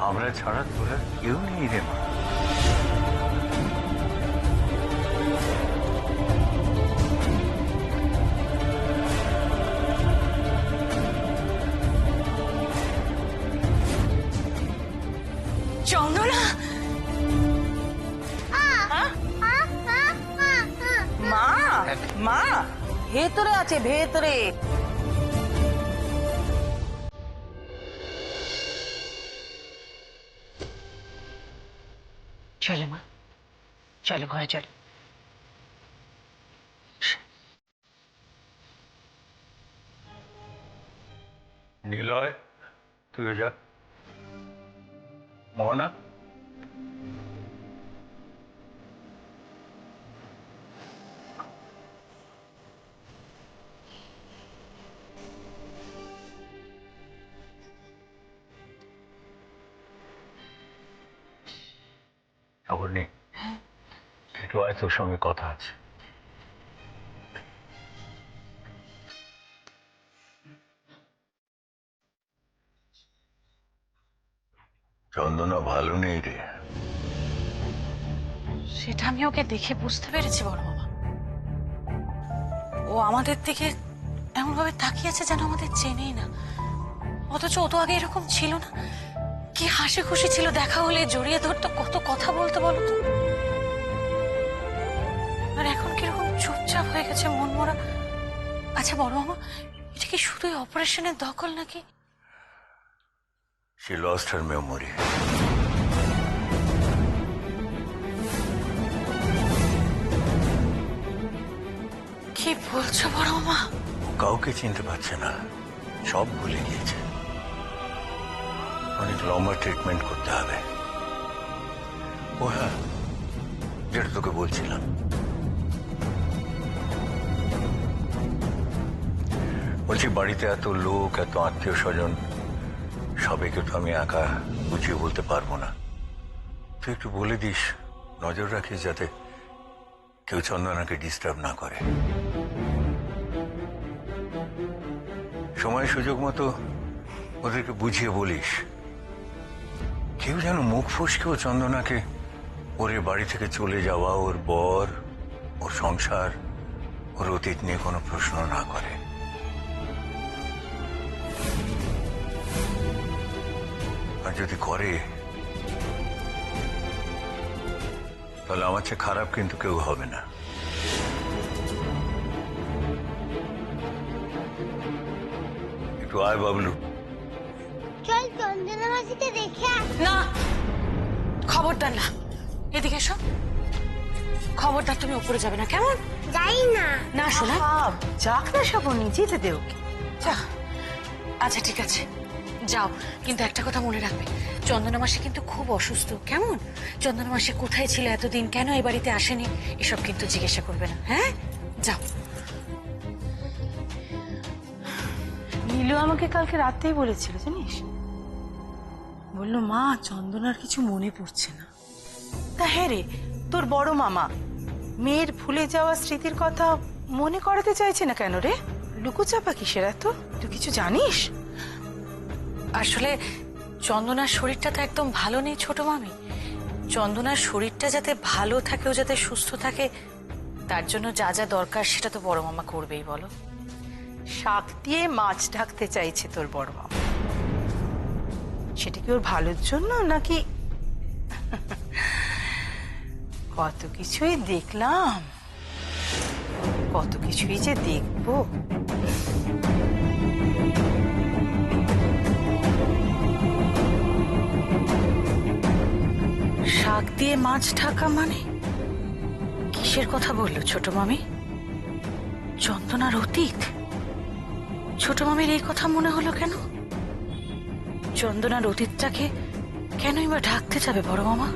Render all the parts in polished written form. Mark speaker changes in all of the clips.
Speaker 1: আমরা ছাড়া তোরা কেউ নেই রে মা।
Speaker 2: চন্দনা, মা মা ভেতরে আছে, ভেতরে। চলো মা, চলো ঘরে চলো।
Speaker 1: নিলয়, তুই যা। মোহনা, খবর নেই, একটু আয়, তোর সঙ্গে কথা আছে। চন্দনা ভালো নেই রে।
Speaker 2: সেটা আমি ওকে দেখে বুঝতে পেরেছি বড় বাবা। ও আমাদের দিকে এমন ভাবে তাকিয়েছে যেন আমাদের চেনেই না, অথচ ও তো আগে এরকম ছিল না। কি হাসি খুশি ছিল, দেখা হলে জড়িয়ে ধরতো, কত কথা বলতে বলতো। আর এখন কিরকম চুপচাপ হয়ে গেছে, মন মরা। আচ্ছা বড় মামা, এটা কি শুধুই অপারেশনের দখল নাকি?
Speaker 1: She lost her memory.
Speaker 2: কি বলছো বড় মামা?
Speaker 1: ও কাউকে চিনতে পারছে না, সব ভুলে গিয়েছে। অনেক লম্বা ট্রিটমেন্ট করতে হবে। ও হ্যাঁ, যেটা তোকে বলছিলাম, বলছি বাড়িতে এত লোক, এত আত্মীয় স্বজন, সবাইকে তো আমি একা বুঝিয়ে বলতে পারবো না। তুই একটু বলে দিস, নজর রাখিস যাতে কেউ চন্দনাকে ডিস্টার্ব না করে। সময় সুযোগ মতো ওদেরকে বুঝিয়ে বলিস, কেউ যেন মুখ ফসকেও চন্দনাকে ওর বাড়ি থেকে চলে যাওয়া, ওর বর, ওর সংসার, ওর অতীত নিয়ে কোনো প্রশ্ন না করে। আর যদি করে তাহলে আমার চেয়ে খারাপ কিন্তু কেউ হবে না। একটু আয় বাবলু।
Speaker 3: চল চন্দনা মাসিকে দেখে
Speaker 2: না, খবরদার না, এদিকে এসো। খবরদার তুমি উপরে যাবে না, কেমন?
Speaker 3: যাই না।
Speaker 2: না শোনা,
Speaker 4: যাক না শ্রাবণী, যেতে দে ওকে।
Speaker 2: আচ্ছা ঠিক আছে, যাও, কিন্তু একটা কথা মনে রাখবে, চন্দনা মাসি কিন্তু খুব অসুস্থ, কেমন? চন্দনা মাসি কোথায় ছিল এতদিন, কেন এই বাড়িতে আসেনি, এসব কিন্তু জিজ্ঞাসা করবে না, হ্যাঁ? যাও।
Speaker 4: নীলু আমাকে কালকে রাতেই বলেছিল জানিস, বললো মা চন্দনার কিছু মনে পড়ছে না। তা হ্যাঁ রে, তোর বড় মামা মেয়ের ভুলে যাওয়া স্মৃতির কথা মনে করাতে চাইছে না কেন রে? লুকোচাপা কিসের এত? তুই কিছু জানিস?
Speaker 2: আসলে চন্দনার শরীরটা তো একদম ভালো নেই ছোট মামি। চন্দনার শরীরটা যাতে ভালো থাকে, ও যাতে সুস্থ থাকে, তার জন্য যা যা দরকার সেটা তো বড় মামা করবেই, বলো।
Speaker 4: শাক দিয়ে মাছ ঢাকতে চাইছে তোর বড় মামা, সেটা কি ওর ভালোর জন্য নাকি? কত কিছুই দেখলাম, কত কিছুই যে দেখবো।
Speaker 2: শাক দিয়ে মাছ ঢাকা মানে কিসের কথা বললো ছোট মামি? চন্দনার অতীত? ছোট মামির এই কথা মনে হলো কেন? চন্দনার অতীতটাকে কেনই বা ঢাকতে যাবে বড় মামা?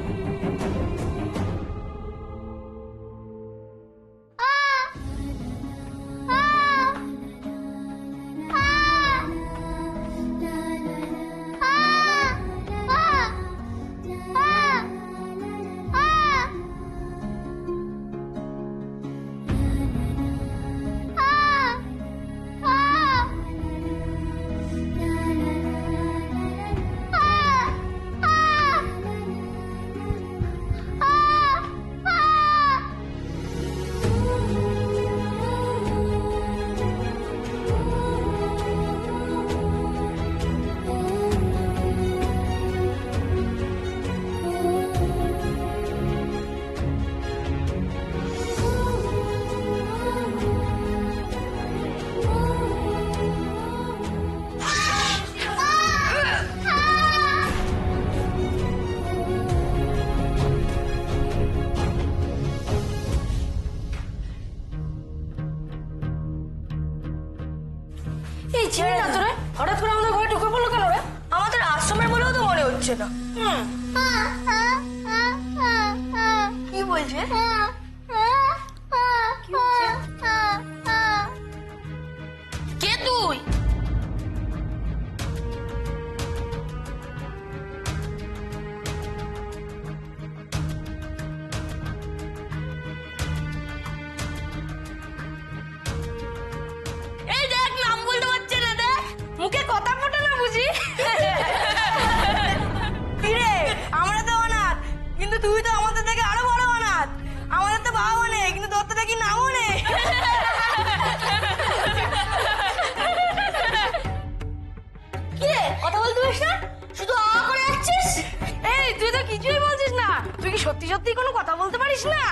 Speaker 5: এই চিনি না তোরে হঠাৎ করে আমাদের ঘরে ঢুকে পড়লো কেন রে? আমাদের আশ্রমের বলেও তো মনে হচ্ছে না। কি বলছে? কে তুই? এই দেখ, নাম বলতে পারছে না, দেখ মুখে কথা ফোটে না বুঝি। কিরে, আমরা তো অনাথ, কিন্তু তুই তো আমাদের থেকে আরো বড় অনাথ। আমাদের তো বাবাও নেই, কিন্তু তোর তো দেখি নামও নেই। কিরে, কথা বলতে পারিস না, শুধু আ করে যাচ্ছিস? এই তুই তো কিছুই বলছিস না, তুই কি সত্যি সত্যি কোনো কথা বলতে পারিস না?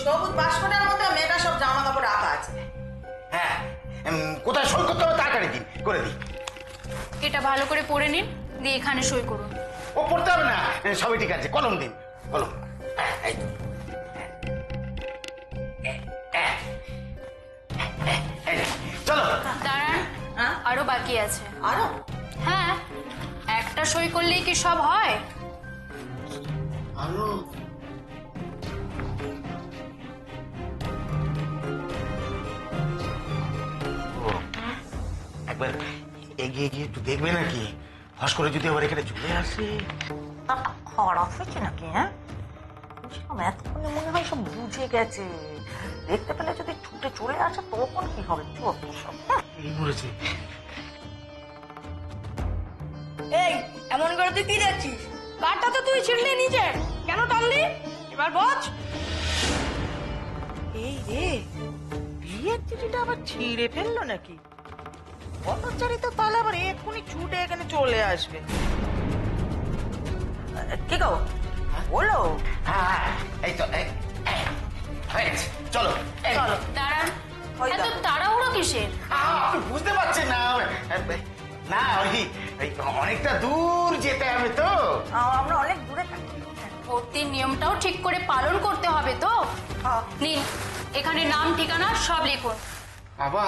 Speaker 4: সবুজ বাস্কটার মধ্যে মেয়েটা সব জামা কাপড় রাখা আছে।
Speaker 6: হ্যাঁ, কোথায় সই করতে হবে তাড়াতাড়ি দিন, করে দিই।
Speaker 7: এটা ভালো করে পড়ে নিন, দিয়ে এখানে সই করুন।
Speaker 6: ও পড়তে হবে না, সবই ঠিক আছে। কলম দিন, কলম। হ্যাঁ, এই তো। এই নে, চলো।
Speaker 7: দাঁড়ান, আরো বাকি আছে।
Speaker 4: আরো?
Speaker 7: হ্যাঁ, একটা সই করলেই কি সব হয়?
Speaker 6: আরো? একবার এগিয়ে গিয়ে একটু দেখবে নাকি, হস করে যদি আবার এখানে চলে আসে।
Speaker 4: খারাপ হয়েছে নাকি? হ্যাঁ, এতক্ষণে মনে হয় সব বুঝে গেছে। দেখতে পেলে যদি ছুটে চলে আসে তখন কি হবে? চোখ সব।
Speaker 6: এই মরেছে।
Speaker 5: এই এমন করে তুই কি দেখছিস? কারটা তো তুই ছিঁড়লি নিজে, কেন টানলি? এবার বোঝ।
Speaker 4: এই রে, বিয়ের চিঠিটা আবার ছিঁড়ে ফেললো নাকি? পথচারী তো তাহলে আবার এক্ষুনি ছুটে এখানে চলে আসবে। কি গো বলো?
Speaker 6: হ্যাঁ, এই তো হয়ে গেছে, চলো। এই।
Speaker 4: চলো।
Speaker 7: দাঁড়ান,
Speaker 4: ওই
Speaker 7: এত
Speaker 4: দেখো।
Speaker 7: তাড়াহুড়ো কিসের?
Speaker 6: আপনি বুঝতে পারছেন না? না, ওই অনেকটা দূর যেতে হবে তো।
Speaker 4: আমরা অনেক দূরে থাকি।
Speaker 7: ভর্তির নিয়মটাও ঠিক করে পালন করতে হবে তো। নিন, এখানে নাম ঠিকানা সব লিখুন,
Speaker 6: বাবা,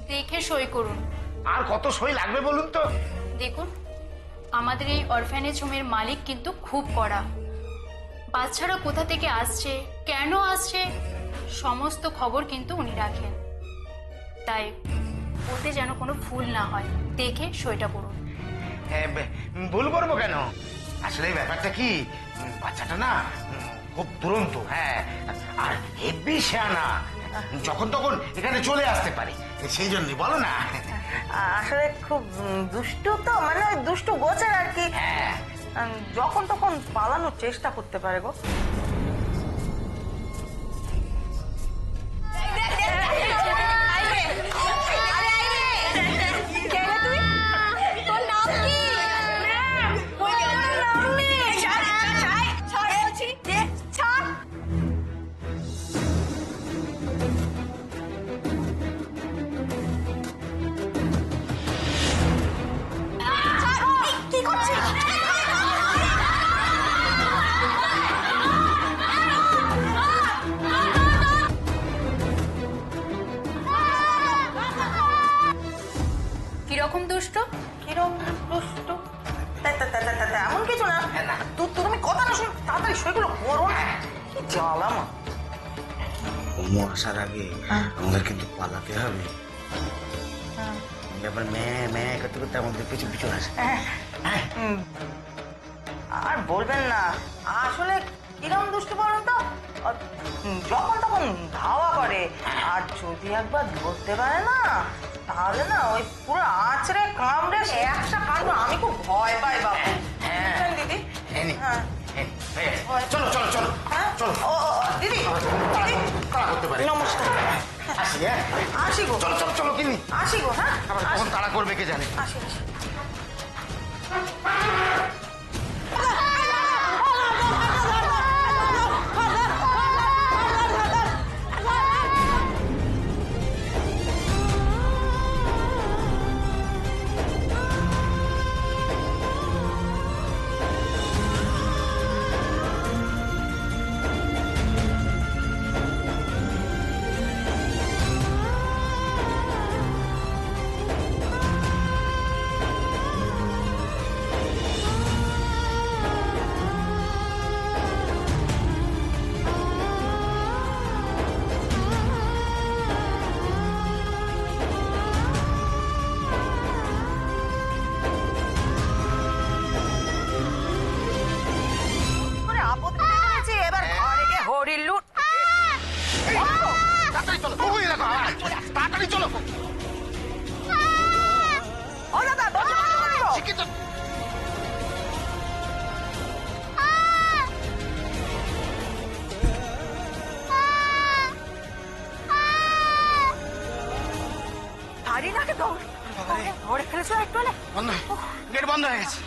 Speaker 7: দেখে সই করুন।
Speaker 6: আর কত সই লাগবে বলুন তো?
Speaker 7: দেখুন, আমাদের এই অরফ্যানেজ হোমের মালিক কিন্তু খুব কড়া। বাচ্চারা কোথা থেকে আসছে, কেন আসছে, সমস্ত খবর কিন্তু উনি রাখেন। তাই ওতে যেন কোনো ভুল না হয়, দেখে সইটা করুন।
Speaker 6: ভুল করবো কেন? আসলে এই ব্যাপারটা কি, বাচ্চাটা না খুব দুরন্ত, হ্যাঁ, আর হেব্বি শেয়ানা, যখন তখন এখানে চলে আসতে পারে, সেই জন্যই বলো না।
Speaker 4: আসলে খুব দুষ্টু তো, মানে ওই দুষ্টু গোছের আর কি।
Speaker 6: হ্যাঁ,
Speaker 4: যখন তখন পালানোর চেষ্টা করতে পারে গো।
Speaker 7: কিরকম দুষ্ট?
Speaker 4: কিরম দুষ্টু? এমন কিছু না। তুমি কথা না শুনে তাড়াতাড়ি সেগুলো করো না। কি জ্বালা মা।
Speaker 6: অম্মু আসার আগে আমাদের কিন্তু পালাতে হবে। এবার মেয়ে মেয়ে করতে করতে আমাদের পিছু পিছু আসে।
Speaker 4: আর বলবেন না, আসলে কিরম দুষ্টু বলুন তো, যখন তখন ধাওয়া করে, আর যদি একবার ধরতে পারে না, তাহলে না ওই পুরো আঁচড়ে কামড়ে একটা কাণ্ড, আমি খুব ভয় পাই বাবা।
Speaker 6: হ্যাঁ
Speaker 4: দিদি।
Speaker 6: এই নে,
Speaker 4: হ্যাঁ
Speaker 6: এই, চলো চলো চলো
Speaker 4: হ্যাঁ
Speaker 6: চলো,
Speaker 4: ও দিদি, দিদি
Speaker 6: তাড়া করতে পারে।
Speaker 4: নমস্কার।
Speaker 6: আসি, হ্যাঁ,
Speaker 4: আসি গো,
Speaker 6: চলো চলো চলো কিনি,
Speaker 4: আসি গো। হ্যাঁ
Speaker 6: আবার কখন তাড়া করবে কে জানে।
Speaker 4: আসি আসি। আপদ পেয়েছি, এবার ঘরে গিয়ে হরির লুট।
Speaker 6: তাড়াতাড়ি চলো, ওই দেখো, তাড়াতাড়ি চলো।
Speaker 4: ও দাদা, দরজা বন্ধ করে দিও।
Speaker 6: শিক্ষিত
Speaker 4: হারি নাকি ধরে ফেলেছো একটু হলে।
Speaker 6: বন্ধ, গেট বন্ধ হয়ে গেছে।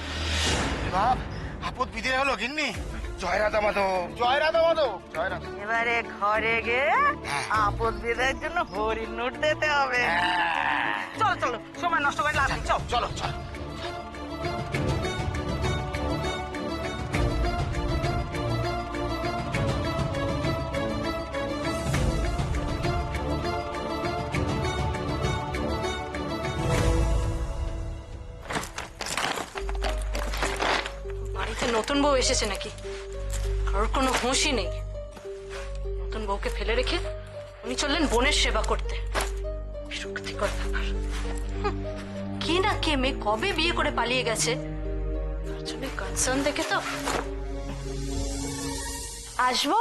Speaker 6: বাপ, আপদ বিদায় হলো গিন্নি। জয় রাধা মাধব, জয় রাধা মাধব, জয় রাধা।
Speaker 4: এবারে ঘরে গিয়ে আপদ বিদায়ের জন্য হরির নোট দিতে হবে। চলো চলো, সময় নষ্ট করে লাভ নেই, চল।
Speaker 6: চলো চলো।
Speaker 5: বাড়িতে নতুন বউ এসেছে নাকি? কারোর কোনো হুঁশই নেই। নতুন বউকে ফেলে রেখে উনি চললেন বোনের সেবা করতে। বিরক্তিকর ব্যাপার। কে না কে মেয়ে কবে বিয়ে করে পালিয়ে গেছে, তার জন্য কনসার্ন দেখে তো। আসবো?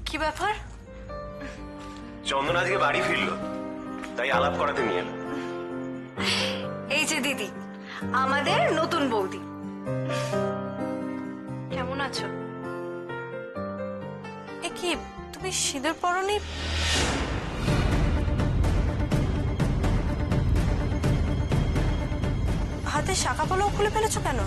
Speaker 5: কি ব্যাপার?
Speaker 8: চন্দন আজকে বাড়ি ফিরলো, তাই আলাপ করাতে নিয়ে এলো।
Speaker 5: এই যে দিদি, আমাদের নতুন বৌদি। কেমন আছো? এ কি, তুমি সিঁদুর পরনি? হাতে শাখা পলাও খুলে ফেলেছো কেন?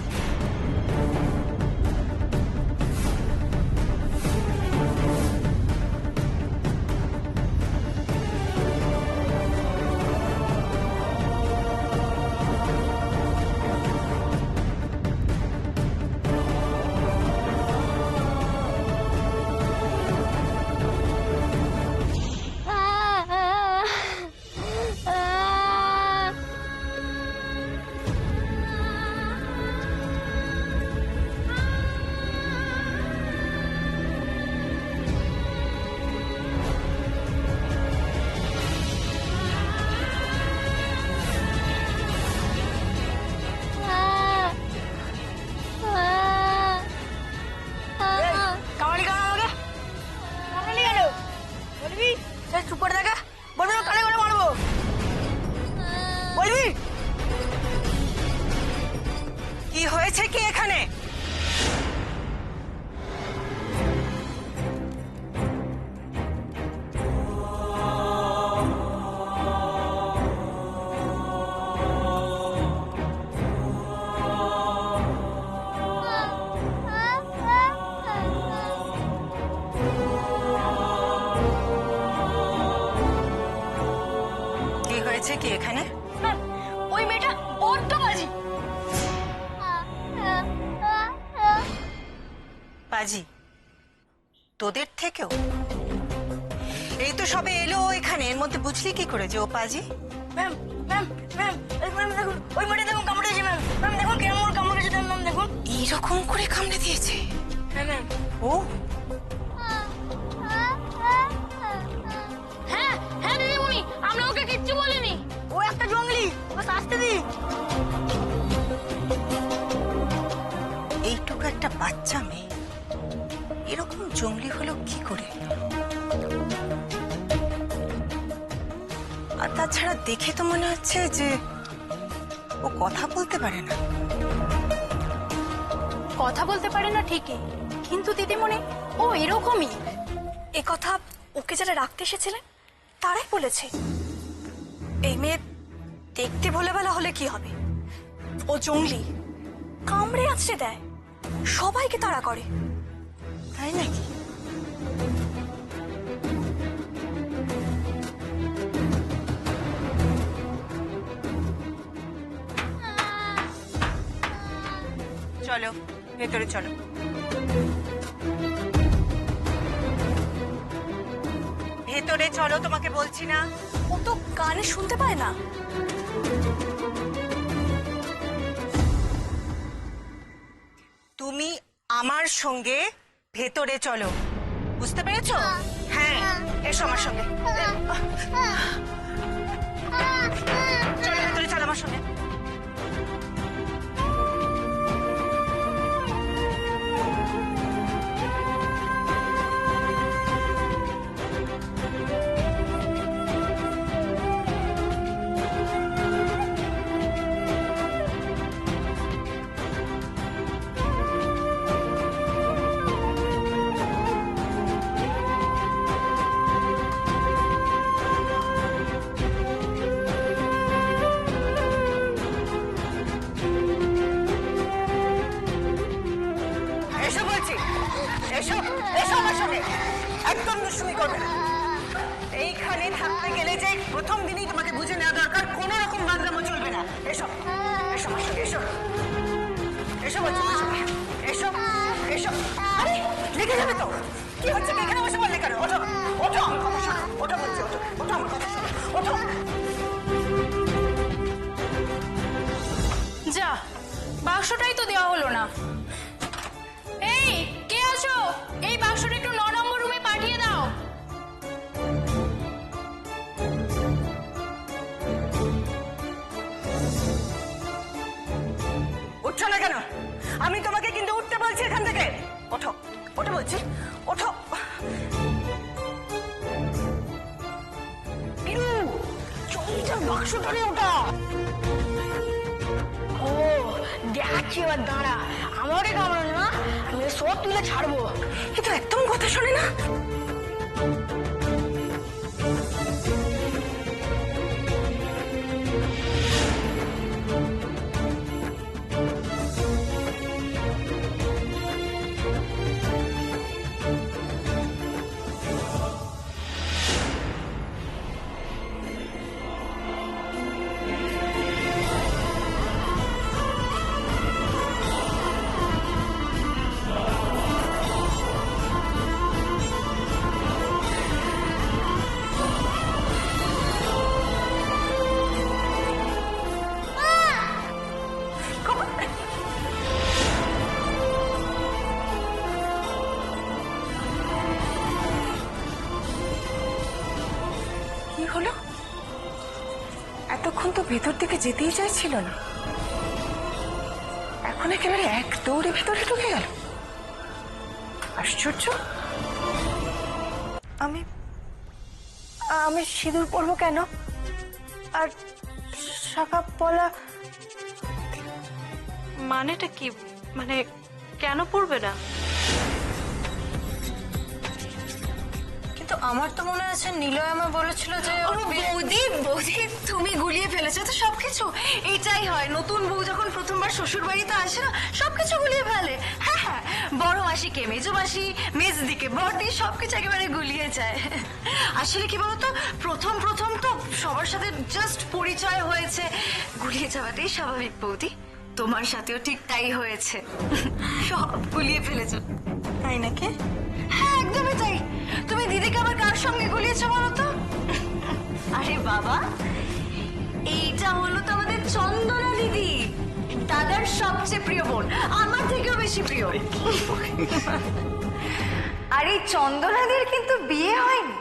Speaker 4: হয়েছে কি এখানে?
Speaker 7: ম্যাম ওই মেয়েটা বড্ড বাজি।
Speaker 4: পাজি তোদের থেকেও? এই তো সবে এলো এখানে, এর মধ্যে বুঝলি কি করে যে ও পাজি?
Speaker 7: ম্যাম ম্যাম ম্যাম ম্যাম দেখুন ওই মেয়েটা দেখুন কামড়েছে ম্যাম। ম্যাম দেখুন কেমন কামড়েছে ম্যাম দেখুন।
Speaker 4: এইরকম করে কামড়ে দিয়েছে?
Speaker 7: হ্যাঁ ম্যাম।
Speaker 4: ও
Speaker 7: হ্যাঁ হ্যাঁ দিদিমণি আমরা ওকে কিচ্ছু বলিনি, ও একটা জঙ্গলি, ও শাস্তি দিই।
Speaker 4: এইটুকু একটা বাচ্চা মেয়ে এরকম জঙ্গলি হলো কি করে? আর তাছাড়া দেখে তো মনে হচ্ছে যে ও কথা বলতে পারে না।
Speaker 7: কথা বলতে পারে না ঠিকই, কিন্তু দিদিমণি ও এরকমই। এ কথা ওকে যারা রাখতে এসেছিলেন তারাই বলেছে। এই মেয়ে দেখতে ভোলেবেলা হলে কি হবে, ও জঙ্গলি, কামড়ে আছড়ে দেয়, সবাইকে তাড়া করে।
Speaker 4: তাই নাকি? চলো ভেতরে চলো। ভেতরে চলো তোমাকে বলছি না?
Speaker 7: ও তো কানে শুনতে পায় না।
Speaker 4: তুমি আমার সঙ্গে ভেতরে চলো, বুঝতে পেরেছো? হ্যাঁ এসো আমার সঙ্গে, চলো ভেতরে চলো আমার সঙ্গে। এসো বলছি, এসো এসো আমার সঙ্গে, একদম দুষ্টুমি করবে না। এইখানে থাকতে গেলে যে প্রথম দিনই তোমাকে বুঝে নেওয়া দরকার, কোনো রকম বাংলামো চলবে না। এসো এসো আমার সঙ্গে, এসো এসো বলছি আমার সঙ্গে, এসো এসো। আরে লেগে যাবে তো, কি হচ্ছে কি এখানে বসে বললে কেন? ওঠো ওঠো আমার কথা শোনো, ওঠো বলছি, ওঠো ওঠো আমার কথা শোনো, ওঠো।
Speaker 7: যা, বাক্সটাই তো দেওয়া হলো না। এই কে আছো, এই বাক্সটা একটু 9 নম্বর রুমে পাঠিয়ে দাও।
Speaker 4: উঠছো না কেন? আমি তোমাকে কিন্তু উঠতে বলছি এখান থেকে। ওঠো ওঠো বলছি, ওঠো। বিরু, চলটা বাক্স ধরে ওঠা।
Speaker 7: ও দেখাচ্ছি এবার, দাঁড়া, আমারে কামড়ানো না, আমি সব তুলে ছাড়বো।
Speaker 4: এ তো একদম কথা শোনে না। কি হলো? এতক্ষণ তো ভেতর দিকে যেতেই চাইছিল না, এখন একেবারে এক দৌড়ে ভেতরে ঢুকে গেল। আশ্চর্য।
Speaker 7: আমি আমি সিঁদুর পরবো কেন? আর শাখা পলা মানেটা কি? মানে কেন পরবে না?
Speaker 4: কিন্তু আমার তো মনে আছে নিলয় আমার বলেছিল যে
Speaker 7: বৌদি বৌদি তুমি গুলিয়ে ফেলেছো তো সবকিছু। এইটাই হয়, নতুন বউ যখন প্রথমবার শ্বশুর বাড়িতে আসে না, সবকিছু গুলিয়ে ফেলে। হ্যাঁ হ্যাঁ, বড়
Speaker 9: মাসিকে মেজো মাসি, মেজদিকে বড়দি, সবকিছু একেবারে গুলিয়ে যায়। আসলে কি বলতো, প্রথম প্রথম তো সবার সাথে জাস্ট পরিচয় হয়েছে, গুলিয়ে যাওয়াটাই স্বাভাবিক বৌদি। তোমার সাথেও ঠিক তাই হয়েছে, সব গুলিয়ে ফেলেছো, তাই নাকি? হ্যাঁ একদমই তাই। তুমি দিদিকে আবার কার সঙ্গে গুলিয়েছো বলো তো? আরে বাবা, এইটা হলো তো আমাদের চন্দনা দিদি, দাদার সবচেয়ে প্রিয় বোন, আমার থেকেও বেশি প্রিয়। আর এই চন্দনাদের কিন্তু বিয়ে হয়নি,